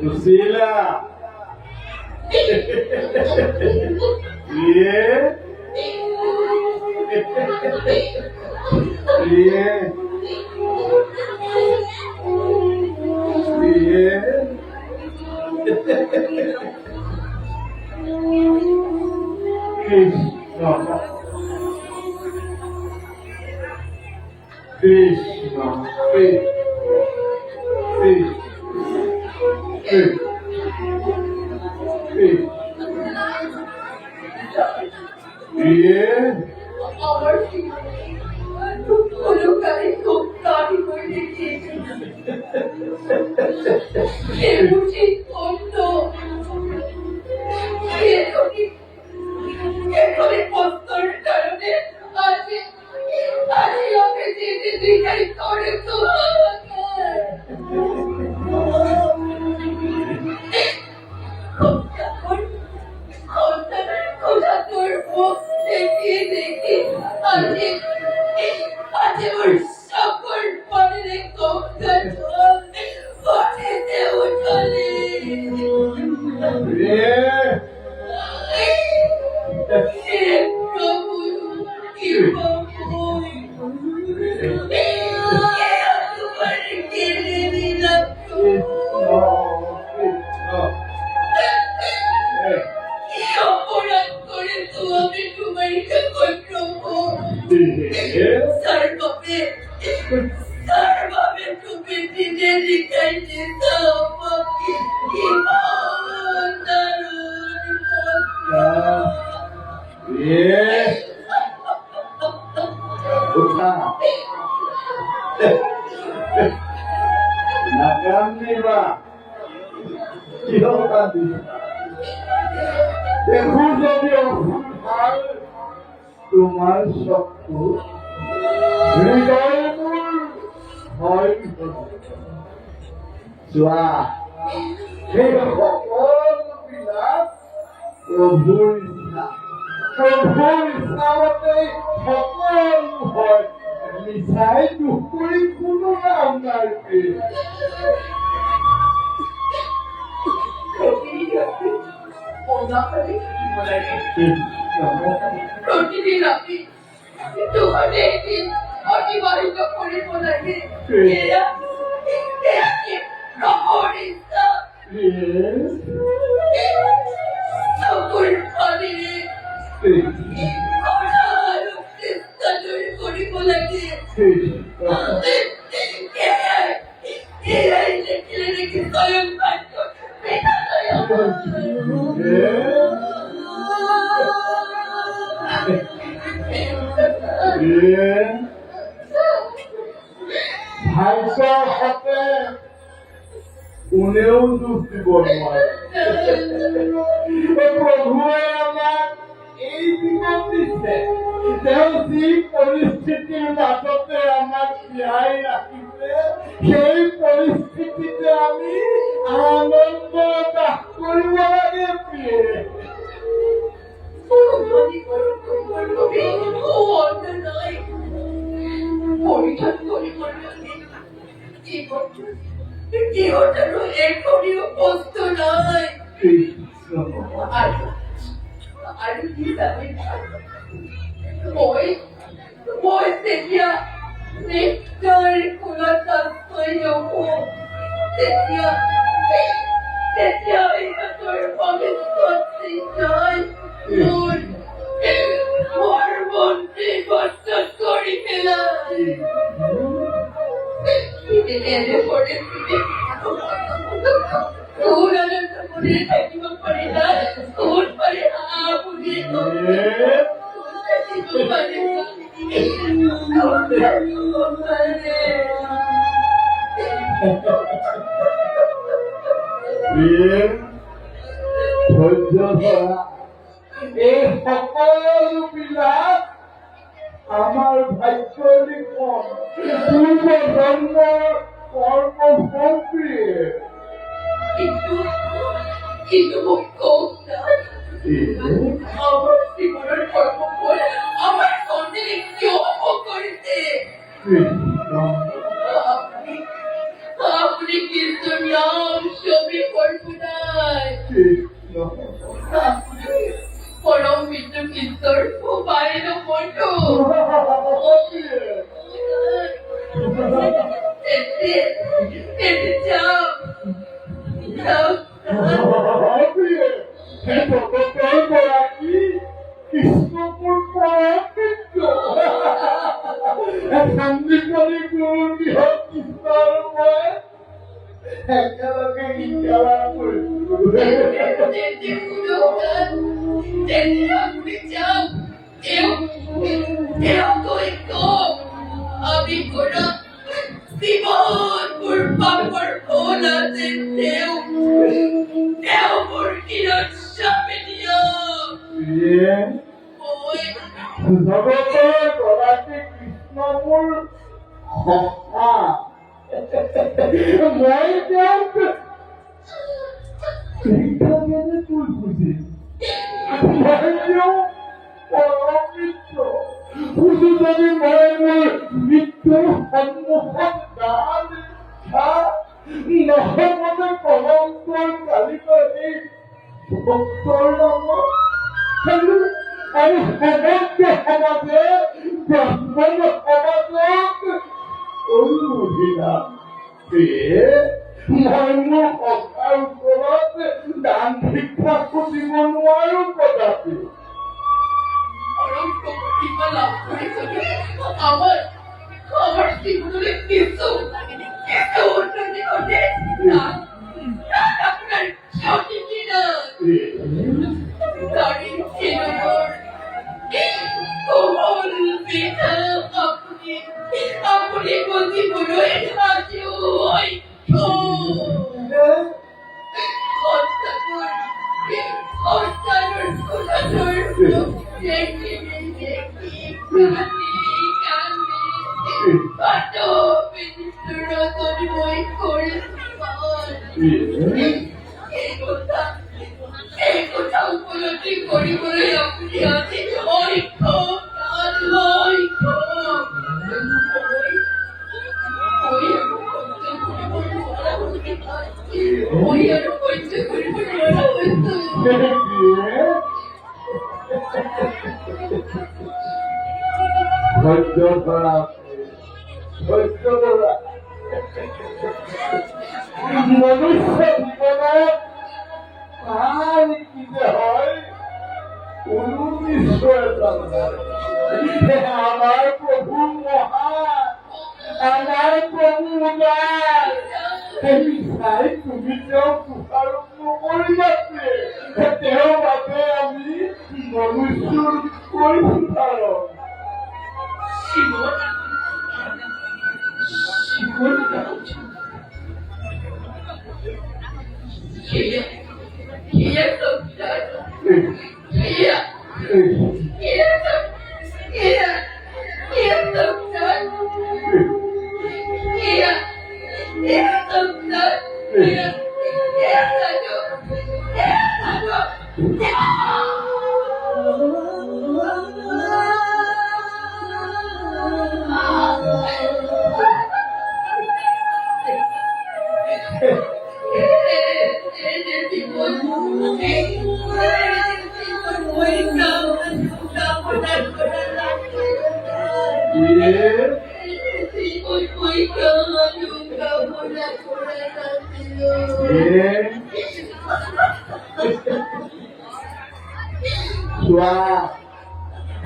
Lucila. Krishna, তোমার শক্ত হৃদয় হয় প্রভুর ইচ্ছামতে সকল হয় মিছাই দুখ কৰি কোনো নাম নাই প্রতিদিন আমি তোমাদের দিন অতিবাহিত করিব লাগে সকল ফলে করিব লাগে স্বয়ং ভাগ্য হাতে কোনেও দুখ দিব নোৱাৰে প্ৰভুৱে আমাক এই জীৱন দিছে তেওঁ যি পৰিস্থিতিৰ মাজতে আমাক জীয়াই ৰাখিছে সেই পৰিস্থিতিতে আমি আনন্দ লাভ কৰিব লাগে প্ৰিয়ে জীবনটারও এখনও কষ্ট নাই আর কি জানি মই তেতিয়া নিশ্চয় খোলা তাৎপৰ্য হ'ব তেতিয়া ইহঁতৰ ভৱিষ্যত নাই মোৰ মন্ত্ৰী কষ্ট কৰি পেলাই এনে পৰিস্থিতি থাকিব পাৰি না কোন পাৰি আপুনি ধৈৰ্য ধৰা এই সকলোবিলাক আমাৰ ভাগ্যৰ লিখন পূৰ্ব জন্মৰ কৰ্মফলপ্ৰিয়ে কিন্তু মোক কওক না আমার জীবনের কর্মফল আমার সন্তানে কিয় ভোগ করেছে আপনি আপুনি কৃষ্ণৰ নাম ছবি কল্পনায় পৰম বিষ্ণু কৃষ্ণৰ মোবাইল ফটো কৃষ্ণপুর সন্ধিপরি গুরু বৃহৎ কৃষ্ণর একেলগে গীতালা আমি কোনো জীৱনবোৰ পাপৰ ফল আছে দেও মোৰ কিরণ স্বামীনিয়া জগতৰ গৰাকী কৃষ্ণমূৰ সখা মই তেওঁক কেনে কৈ খুজিম মই তেওঁ পৰম মিত্ৰ খুজো যদি মই মোৰ মৃত্যুৰ সন্মুখত গান নহবনে কলংকৰ কালিকী ভক্তৰ নামত আৰু সমগ্ৰ সমাজে ব্ৰাহ্মণ সমাজক অনুমোদিনা মই মোৰ সঁচাৰ ওপৰত দান ভিক্ষা খুজিব নোৱাৰো কদাপি আমার জীবনে কিছু উন্নতি ঘটে আপনার সঠিক কিনা গাড়ি ছিল কোমল পিঠা আপনি বলছি বলুন আজি ওই উপলব্ধি করি বলে আপনি আছে ধৈর্য ধরা মনুষ্য জীবনত আর কি যে হয় কোনো নিশ্চয় আমার প্রভু মহান আমার প্রভু উদার চাই তুমি তেওঁ দোষাৰোপ নকৰিবাছে তেওঁৰ বাবে আমি মনুষ্যৰ কৰিছো কাৰণ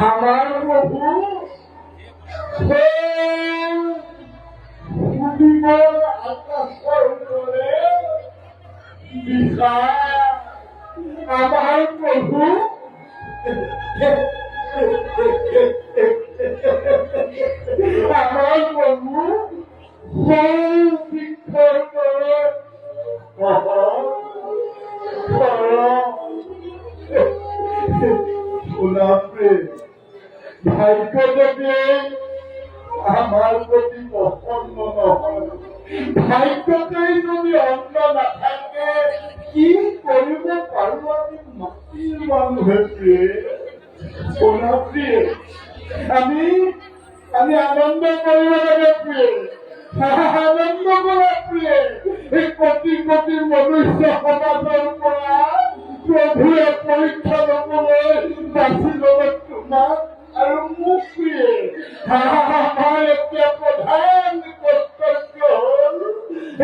আমার প্রভু আকাশের উপরে আমার প্রভু আমার প্রভু শিক্ষার করে ভাগ্য যদি আমার প্রতি প্রসন্ন নহয় ভাগ্যতেই যদি অন্ন নাথাকে কি কৰিব পাৰো আমি মাটিৰ মানুহে আমি আনন্দ কৰিব লাগে আনন্দ কৰা কোটি কোটি মনুষ্য সমাজৰ পৰা প্ৰভুৱে পৰীক্ষা ল'বলৈ বাছি ল'লে তোমাক আৰু মোক আমাৰ এতিয়া প্ৰধান কৰ্তব্য হ'ল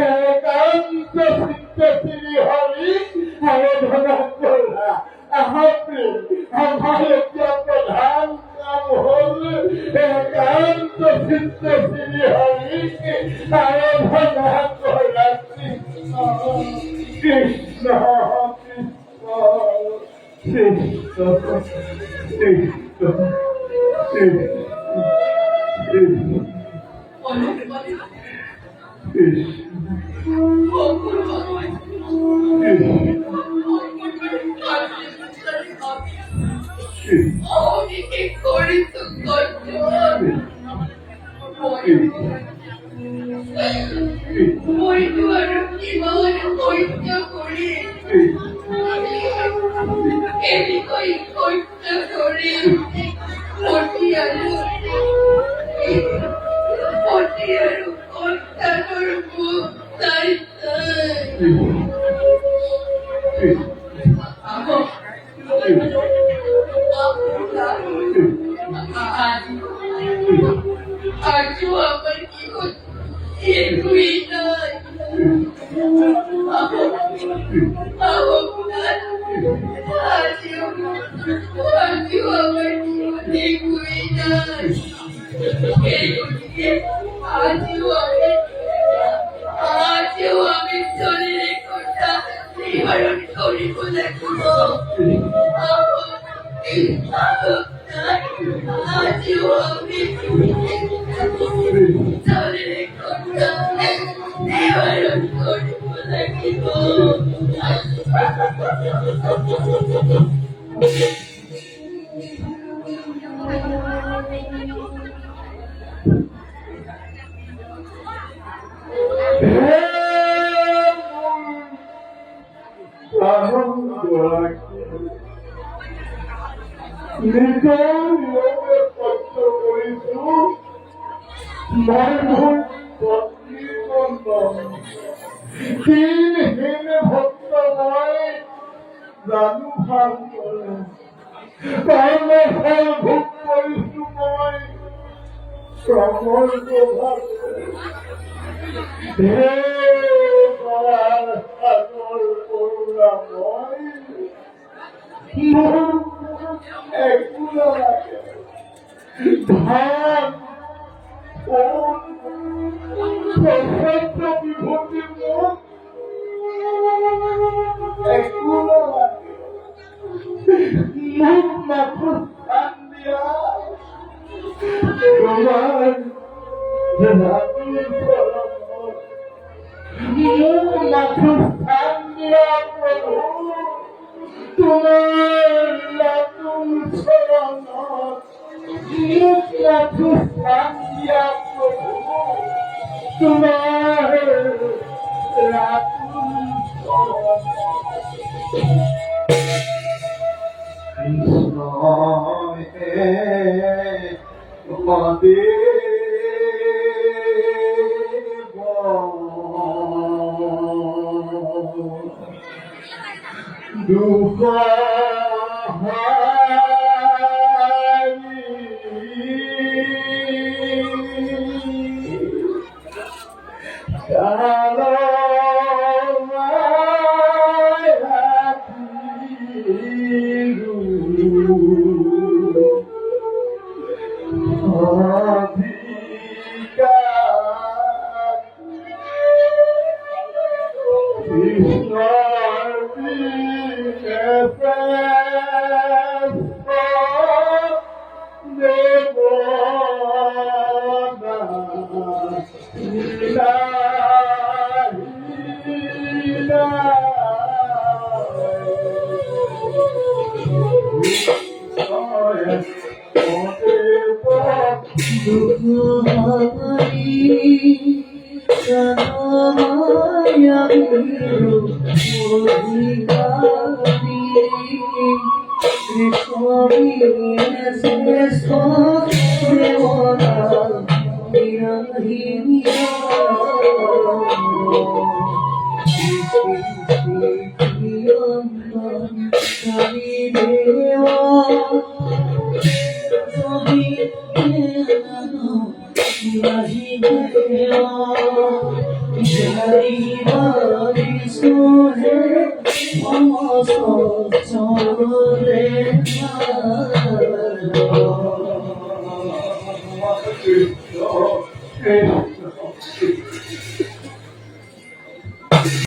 একান্ত চিত্তশ্ৰী হৰিক আৰাধনা কৰা। আমাৰ এতিয়া প্ৰধান কাম হ'ল একান্ত চিত্তশ্ৰী হৰিক আৰাধনা কৰা। Krishna Krishna Krishna Thank you.